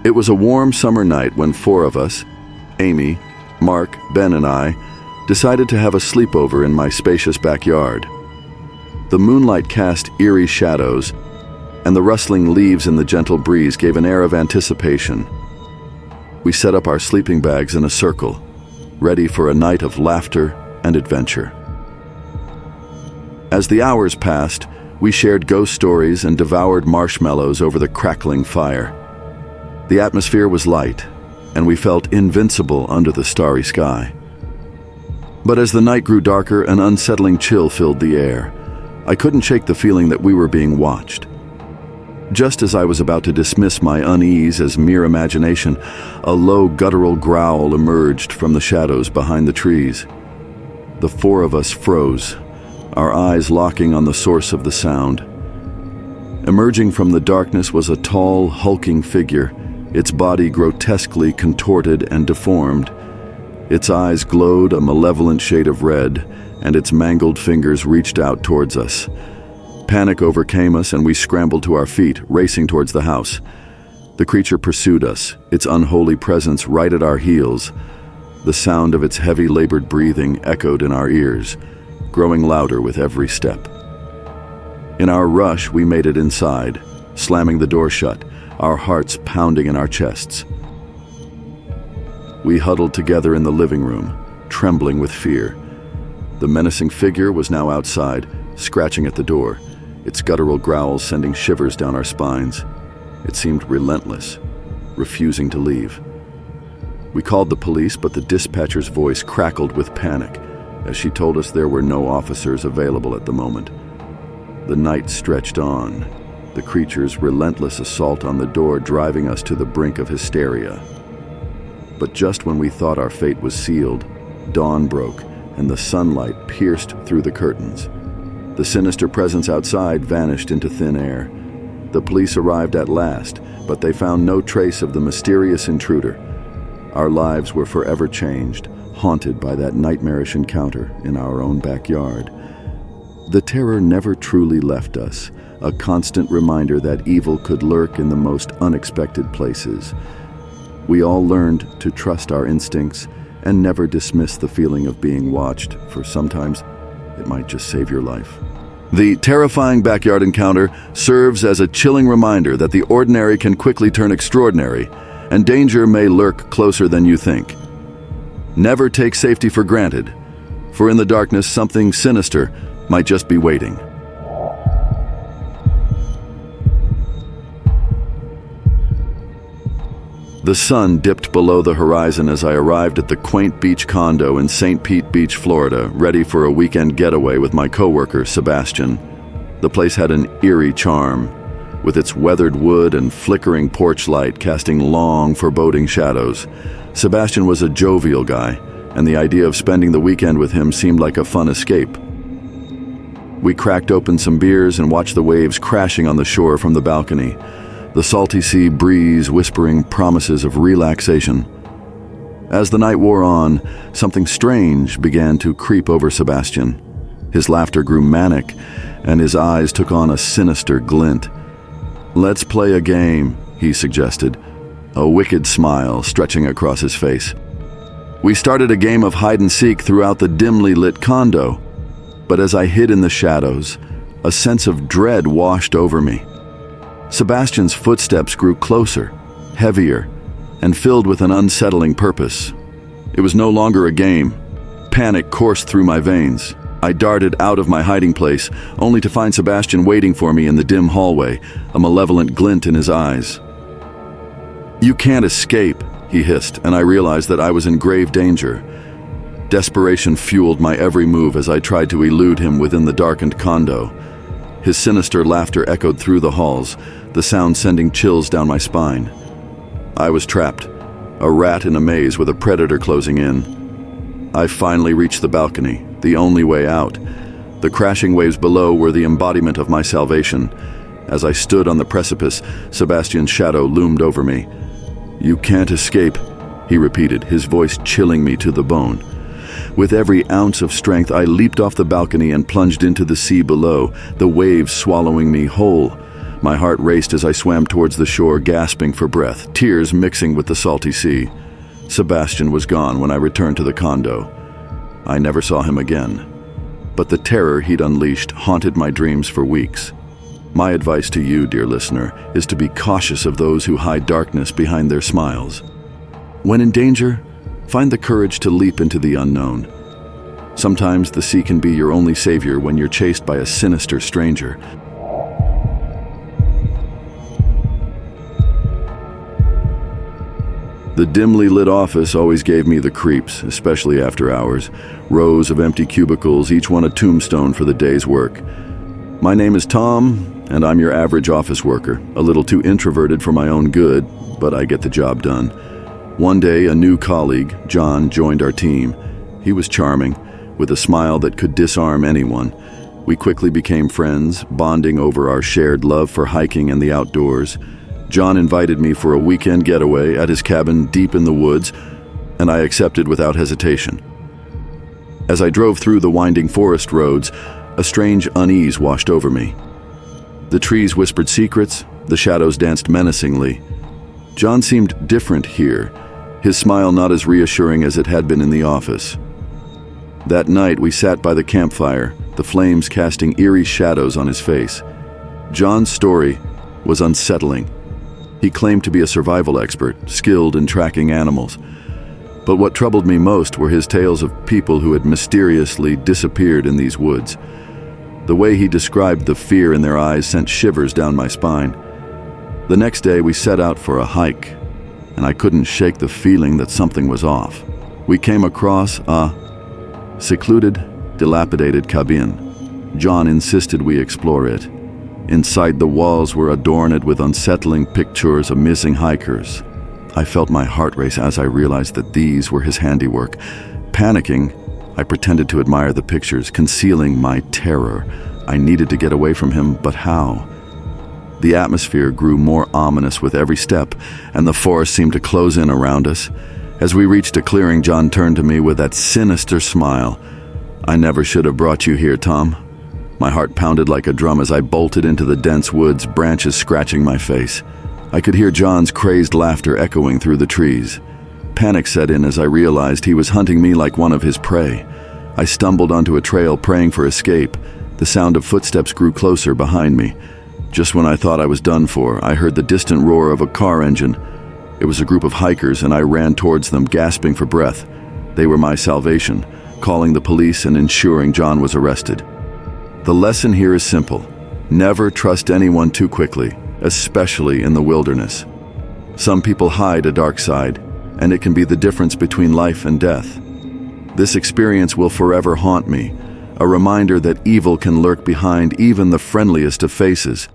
It was a warm summer night when four of us, Amy, Mark, Ben, and I, decided to have a sleepover in my spacious backyard. The moonlight cast eerie shadows, and the rustling leaves in the gentle breeze gave an air of anticipation. We set up our sleeping bags in a circle, ready for a night of laughter and adventure. As the hours passed, we shared ghost stories and devoured marshmallows over the crackling fire. The atmosphere was light, and we felt invincible under the starry sky. But as the night grew darker, an unsettling chill filled the air. I couldn't shake the feeling that we were being watched. Just as I was about to dismiss my unease as mere imagination, a low guttural growl emerged from the shadows behind the trees. The four of us froze, our eyes locking on the source of the sound. Emerging from the darkness was a tall, hulking figure, its body grotesquely contorted and deformed. Its eyes glowed a malevolent shade of red, and its mangled fingers reached out towards us. Panic overcame us, and we scrambled to our feet, racing towards the house. The creature pursued us, its unholy presence right at our heels. The sound of its heavy, labored breathing echoed in our ears, growing louder with every step. In our rush, we made it inside, slamming the door shut, our hearts pounding in our chests. We huddled together in the living room, trembling with fear. The menacing figure was now outside, scratching at the door, its guttural growls sending shivers down our spines. It seemed relentless, refusing to leave. We called the police, but the dispatcher's voice crackled with panic as she told us there were no officers available at the moment. The night stretched on, the creature's relentless assault on the door driving us to the brink of hysteria. But just when we thought our fate was sealed, dawn broke and the sunlight pierced through the curtains. The sinister presence outside vanished into thin air. The police arrived at last, but they found no trace of the mysterious intruder. Our lives were forever changed, haunted by that nightmarish encounter in our own backyard. The terror never truly left us, a constant reminder that evil could lurk in the most unexpected places. We all learned to trust our instincts and never dismiss the feeling of being watched, for sometimes it might just save your life. The terrifying backyard encounter serves as a chilling reminder that the ordinary can quickly turn extraordinary, and danger may lurk closer than you think. Never take safety for granted, for in the darkness something sinister might just be waiting. The sun dipped below the horizon as I arrived at the quaint beach condo in St. Pete Beach, Florida, ready for a weekend getaway with my coworker, Sebastian. The place had an eerie charm, with its weathered wood and flickering porch light casting long, foreboding shadows. Sebastian was a jovial guy, and the idea of spending the weekend with him seemed like a fun escape. We cracked open some beers and watched the waves crashing on the shore from the balcony, the salty sea breeze whispering promises of relaxation. As the night wore on, something strange began to creep over Sebastian. His laughter grew manic, and his eyes took on a sinister glint. "Let's play a game," he suggested, a wicked smile stretching across his face. We started a game of hide-and-seek throughout the dimly lit condo, but as I hid in the shadows, a sense of dread washed over me. Sebastian's footsteps grew closer, heavier, and filled with an unsettling purpose. It was no longer a game. Panic coursed through my veins. I darted out of my hiding place, only to find Sebastian waiting for me in the dim hallway, a malevolent glint in his eyes. "You can't escape," he hissed, and I realized that I was in grave danger. Desperation fueled my every move as I tried to elude him within the darkened condo. His sinister laughter echoed through the halls, the sound sending chills down my spine. I was trapped, a rat in a maze with a predator closing in. I finally reached the balcony, the only way out. The crashing waves below were the embodiment of my salvation. As I stood on the precipice, Sebastian's shadow loomed over me. "You can't escape," he repeated, his voice chilling me to the bone. With every ounce of strength, I leaped off the balcony and plunged into the sea below, the waves swallowing me whole. My heart raced as I swam towards the shore, gasping for breath, tears mixing with the salty sea. Sebastian was gone when I returned to the condo. I never saw him again. But the terror he'd unleashed haunted my dreams for weeks. My advice to you, dear listener, is to be cautious of those who hide darkness behind their smiles. When in danger, find the courage to leap into the unknown. Sometimes the sea can be your only savior when you're chased by a sinister stranger. The dimly lit office always gave me the creeps, especially after hours. Rows of empty cubicles, each one a tombstone for the day's work. My name is Tom, and I'm your average office worker, a little too introverted for my own good, but I get the job done. One day, a new colleague, John, joined our team. He was charming, with a smile that could disarm anyone. We quickly became friends, bonding over our shared love for hiking and the outdoors. John invited me for a weekend getaway at his cabin deep in the woods, and I accepted without hesitation. As I drove through the winding forest roads, a strange unease washed over me. The trees whispered secrets, the shadows danced menacingly. John seemed different here, his smile not as reassuring as it had been in the office. That night we sat by the campfire, the flames casting eerie shadows on his face. John's story was unsettling. He claimed to be a survival expert, skilled in tracking animals. But what troubled me most were his tales of people who had mysteriously disappeared in these woods. The way he described the fear in their eyes sent shivers down my spine. The next day we set out for a hike, and I couldn't shake the feeling that something was off. We came across a secluded, dilapidated cabin. John insisted we explore it. Inside, the walls were adorned with unsettling pictures of missing hikers. I felt my heart race as I realized that these were his handiwork. Panicking, I pretended to admire the pictures, concealing my terror. I needed to get away from him, but how? The atmosphere grew more ominous with every step, and the forest seemed to close in around us. As we reached a clearing, John turned to me with that sinister smile. "I never should have brought you here, Tom." My heart pounded like a drum as I bolted into the dense woods, branches scratching my face. I could hear John's crazed laughter echoing through the trees. Panic set in as I realized he was hunting me like one of his prey. I stumbled onto a trail, praying for escape. The sound of footsteps grew closer behind me. Just when I thought I was done for, I heard the distant roar of a car engine. It was a group of hikers, and I ran towards them, gasping for breath. They were my salvation, calling the police and ensuring John was arrested. The lesson here is simple. Never trust anyone too quickly, especially in the wilderness. Some people hide a dark side, and it can be the difference between life and death. This experience will forever haunt me, a reminder that evil can lurk behind even the friendliest of faces.